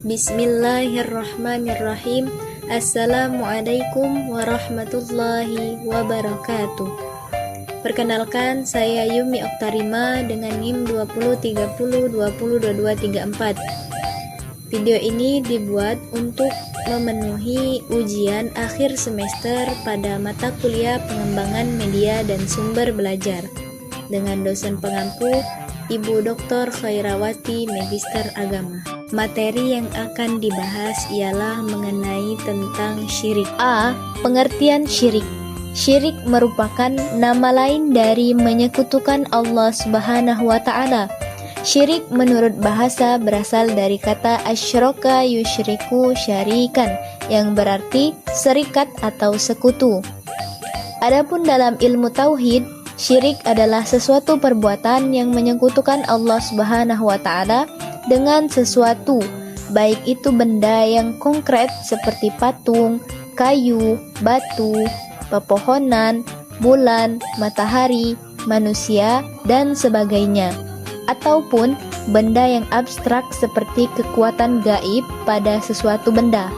Bismillahirrahmanirrahim. Assalamualaikum warahmatullahi wabarakatuh. Perkenalkan, saya Yumi Oktarima dengan NIM 2030202234. Video ini dibuat untuk memenuhi ujian akhir semester pada mata kuliah pengembangan media dan sumber belajar dengan dosen pengampu Ibu Dr. Khairawati, Magister Agama. Materi yang akan dibahas ialah mengenai tentang syirik. A. Pengertian syirik. Syirik merupakan nama lain dari menyekutukan Allah Subhanahu wa Ta'ala. Syirik menurut bahasa berasal dari kata asyraka yusyriku syarikan, yang berarti serikat atau sekutu. Adapun dalam ilmu tauhid, syirik adalah sesuatu perbuatan yang menyekutukan Allah Subhanahu wa Ta'ala dengan sesuatu, baik itu benda yang konkret seperti patung, kayu, batu, pepohonan, bulan, matahari, manusia, dan sebagainya, ataupun benda yang abstrak seperti kekuatan gaib pada sesuatu benda,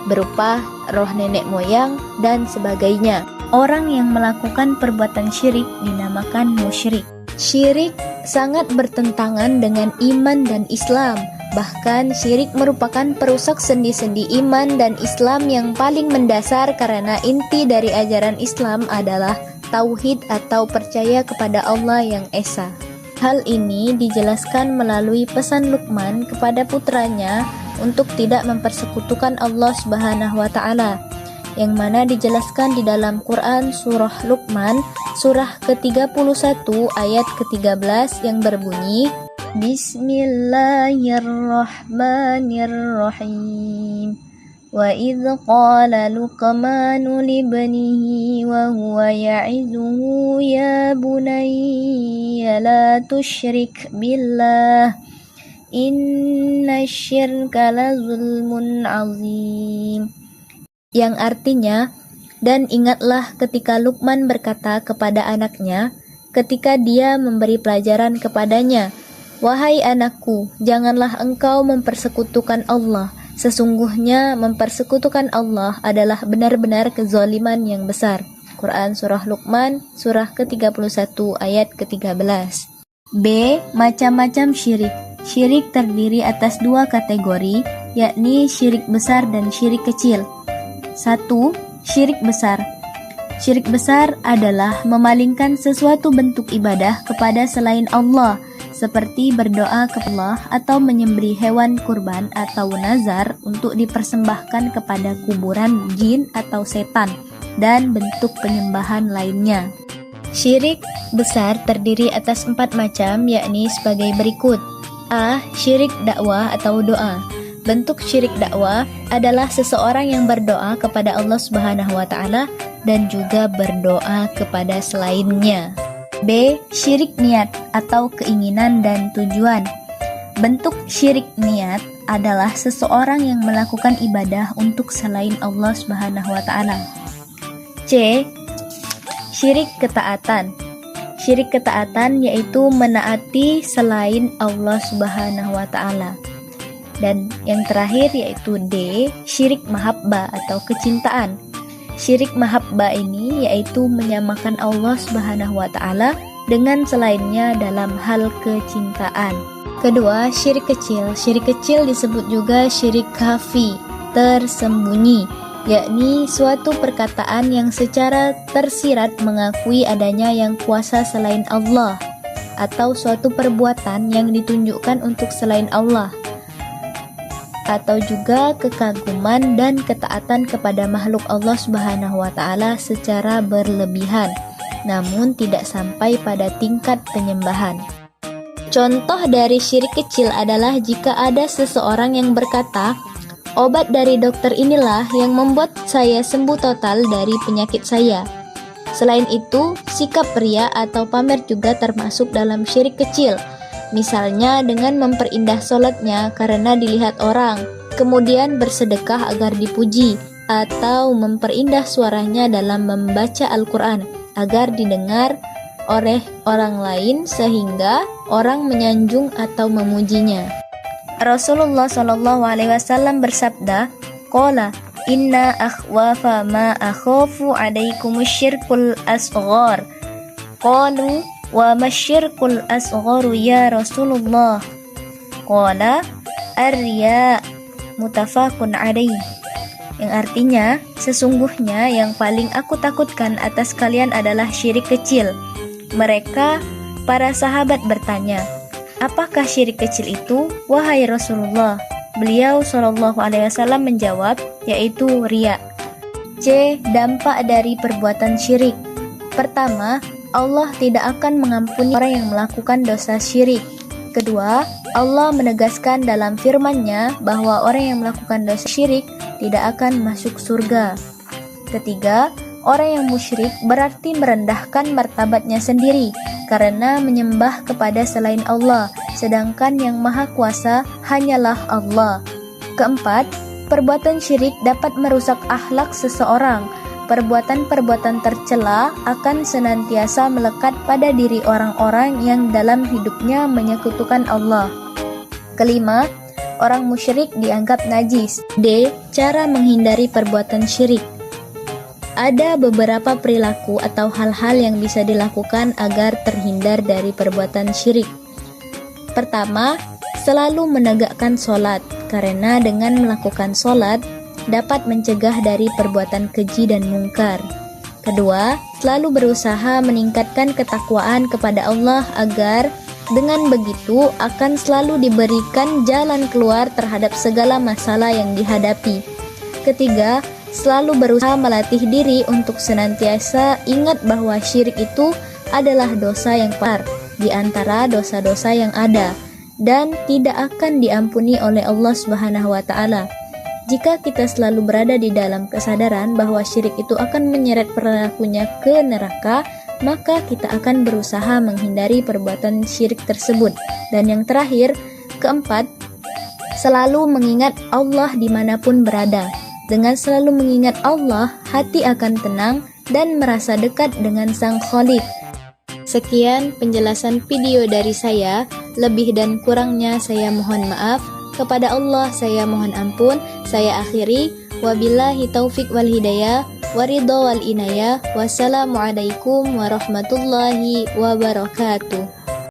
berupa roh nenek moyang dan sebagainya. Orang yang melakukan perbuatan syirik dinamakan musyrik. Syirik sangat bertentangan dengan iman dan Islam. Bahkan syirik merupakan perusak sendi-sendi iman dan Islam yang paling mendasar, karena inti dari ajaran Islam adalah tauhid atau percaya kepada Allah yang Esa. Hal ini dijelaskan melalui pesan Luqman kepada putranya untuk tidak mempersekutukan Allah Subhanahu wa Ta'ala, yang mana dijelaskan di dalam Quran surah Luqman surah ke-31 ayat ke-13 yang berbunyi Bismillahirrahmanirrahim. Wa idh qala Luqmanu libnihi wa huwa ya'izuhu ya bunayya la tusyrik billah inna syirka la zulmun azim, yang artinya, dan ingatlah ketika Luqman berkata kepada anaknya ketika dia memberi pelajaran kepadanya, wahai anakku, janganlah engkau mempersekutukan Allah. Sesungguhnya mempersekutukan Allah adalah benar-benar kezaliman yang besar. Quran surah Luqman surah ke-31 ayat ke-13. B. Macam-macam syirik. Syirik terdiri atas dua kategori, yakni syirik besar dan syirik kecil. 1. Syirik besar. Syirik besar adalah memalingkan sesuatu bentuk ibadah kepada selain Allah, seperti berdoa ke Allah atau menyembelih hewan kurban atau nazar untuk dipersembahkan kepada kuburan jin atau setan, dan bentuk penyembahan lainnya. Syirik besar terdiri atas 4 macam, yakni sebagai berikut. A. Syirik dakwah atau doa. Bentuk syirik dakwah adalah seseorang yang berdoa kepada Allah Subhanahu wa Ta'ala dan juga berdoa kepada selainnya. B. Syirik niat atau keinginan dan tujuan. Bentuk syirik niat adalah seseorang yang melakukan ibadah untuk selain Allah Subhanahu wa Ta'ala. C. Syirik ketaatan. Syirik ketaatan yaitu menaati selain Allah Subhanahu wa Ta'ala. Dan yang terakhir yaitu D. Syirik mahabbah atau kecintaan. Syirik mahabbah ini yaitu menyamakan Allah Subhanahu wa Ta'ala dengan selainnya dalam hal kecintaan. Kedua, syirik kecil. Syirik kecil disebut juga syirik khafi, tersembunyi, yakni suatu perkataan yang secara tersirat mengakui adanya yang kuasa selain Allah, atau suatu perbuatan yang ditunjukkan untuk selain Allah, atau juga kekaguman dan ketaatan kepada makhluk Allah Subhanahu wa Ta'ala secara berlebihan, namun tidak sampai pada tingkat penyembahan. Contoh dari syirik kecil adalah jika ada seseorang yang berkata, obat dari dokter inilah yang membuat saya sembuh total dari penyakit saya. Selain itu, sikap ria atau pamer juga termasuk dalam syirik kecil. Misalnya dengan memperindah sholatnya karena dilihat orang, kemudian bersedekah agar dipuji, atau memperindah suaranya dalam membaca Al-Quran agar didengar oleh orang lain sehingga orang menyanjung atau memujinya. Rasulullah Shallallahu Alaihi Wasallam bersabda, "Qala inna akhwafa ma akhafu alaikum syirkul asghar." Qalu wa masyirkul asgharu ya Rasulullah? Qala ar-riya, muttafaqun alaih. Yang artinya, sesungguhnya yang paling aku takutkan atas kalian adalah syirik kecil. Mereka, para sahabat bertanya, apakah syirik kecil itu, wahai Rasulullah? Beliau Shallallahu Alaihi Wasallam menjawab, yaitu riya. C. Dampak dari perbuatan syirik. Pertama, Allah tidak akan mengampuni orang yang melakukan dosa syirik. Kedua, Allah menegaskan dalam firman-Nya bahwa orang yang melakukan dosa syirik tidak akan masuk surga. Ketiga, orang yang musyrik berarti merendahkan martabatnya sendiri karena menyembah kepada selain Allah, sedangkan yang maha kuasa hanyalah Allah. Keempat, perbuatan syirik dapat merusak akhlak seseorang. Perbuatan-perbuatan tercela akan senantiasa melekat pada diri orang-orang yang dalam hidupnya menyekutukan Allah. Kelima, orang musyrik dianggap najis. D. Cara menghindari perbuatan syirik. Ada beberapa perilaku atau hal-hal yang bisa dilakukan agar terhindar dari perbuatan syirik. Pertama, selalu menegakkan sholat, karena dengan melakukan sholat dapat mencegah dari perbuatan keji dan mungkar. Kedua, selalu berusaha meningkatkan ketakwaan kepada Allah agar dengan begitu akan selalu diberikan jalan keluar terhadap segala masalah yang dihadapi. Ketiga, selalu berusaha melatih diri untuk senantiasa ingat bahwa syirik itu adalah dosa yang besar di antara dosa-dosa yang ada dan tidak akan diampuni oleh Allah Subhanahu wa taala. Jika kita selalu berada di dalam kesadaran bahwa syirik itu akan menyeret pelakunya ke neraka, maka kita akan berusaha menghindari perbuatan syirik tersebut. Dan yang terakhir, keempat, selalu mengingat Allah dimanapun berada. Dengan selalu mengingat Allah, hati akan tenang dan merasa dekat dengan Sang Khalik. Sekian penjelasan video dari saya. Lebih dan kurangnya saya mohon maaf. Kepada Allah saya mohon ampun. Saya akhiri. Wabillahi taufik wal hidayah, waridho wal inayah. Wassalamualaikum warahmatullahi wabarakatuh.